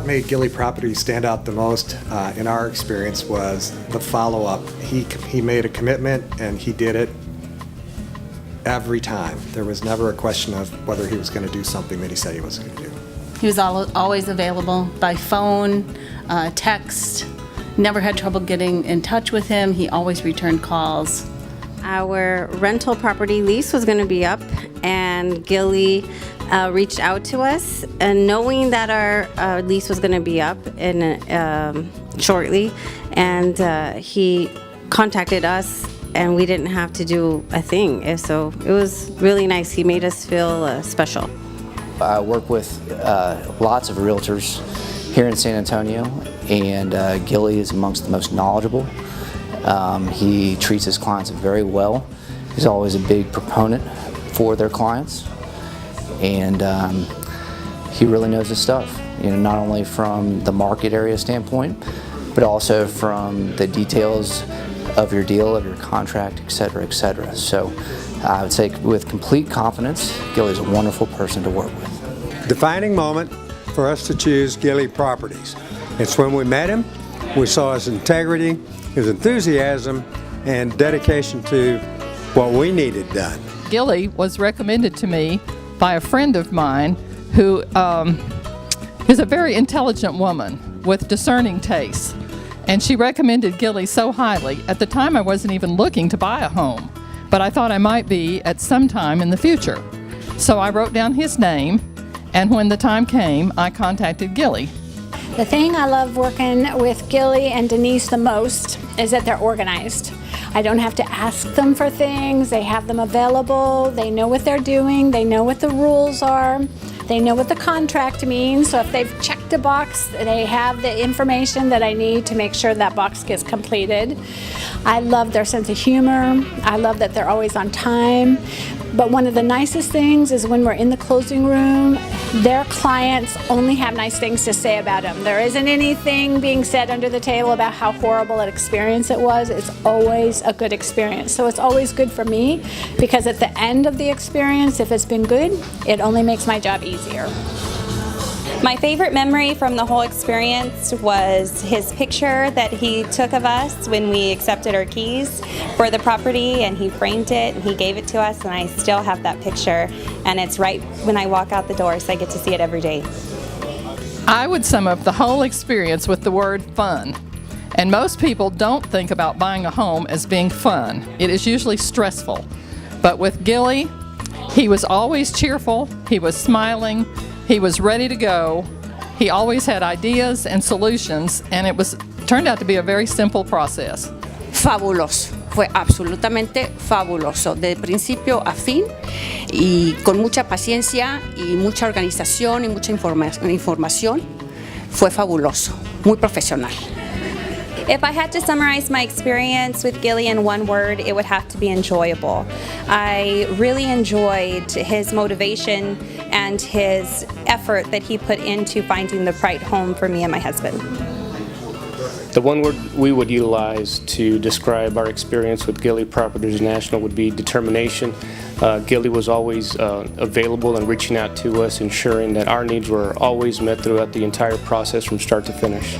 what made Gilly Properties stand out the most in our experience was the follow-up. He made a commitment and he did it every time. There was never a question of whether he was going to do something that he said he was going to do. He was always available by phone, text. Never had trouble getting in touch with him. He always returned calls. Our rental property lease was going to be up, and Gilly reached out to us, and knowing that our lease was going to be up shortly, and he contacted us, and we didn't have to do a thing. And so it was really nice. He made us feel special. I work with lots of realtors here in San Antonio, and Gilly is amongst the most knowledgeable. He treats his clients very well. He's always a big proponent for their clients, and he really knows his stuff. You know, not only from the market area standpoint, but also from the details of your deal, of your contract, etc., etc. So I would say with complete confidence, Gilly's a wonderful person to work with. Defining moment for us to choose Gilly Properties. It's when we met him, we saw his integrity, his enthusiasm, and dedication to what we needed done. Gilly was recommended to me by a friend of mine who is a very intelligent woman with discerning tastes. And she recommended Gilly so highly. At the time, I wasn't even looking to buy a home, but I thought I might be at some time in the future. So I wrote down his name, and when the time came, I contacted Gilly. The thing I love working with Gilly and Denise the most is that they're organized. I don't have to ask them for things. They have them available. They know what they're doing. They know what the rules are. They know what the contract means. So if they've checked a box, they have the information that I need to make sure that box gets completed. I love their sense of humor. I love that they're always on time. But one of the nicest things is when we're in the closing room, their clients only have nice things to say about them. There isn't anything being said under the table about how horrible an experience it was. It's always a good experience. So it's always good for me, because at the end of the experience, if it's been good, it only makes my job easier. My favorite memory from the whole experience was his picture that he took of us when we accepted our keys for the property, and he framed it and he gave it to us, and I still have that picture, and it's right when I walk out the door, so I get to see it every day. I would sum up the whole experience with the word fun. And most people don't think about buying a home as being fun. It is usually stressful. But with Gilly, he was always cheerful, he was smiling, he was ready to go. He always had ideas and solutions, and it turned out to be a very simple process. Fabuloso, fue absolutamente fabuloso, de principio a fin, y con mucha paciencia y mucha organización y mucha información. Fue fabuloso, muy profesional. If I had to summarize my experience with Gilly in one word, it would have to be enjoyable. I really enjoyed his motivation and his effort that he put into finding the right home for me and my husband. The one word we would utilize to describe our experience with Gilly Properties National would be determination. Gilly was always available and reaching out to us, ensuring that our needs were always met throughout the entire process from start to finish.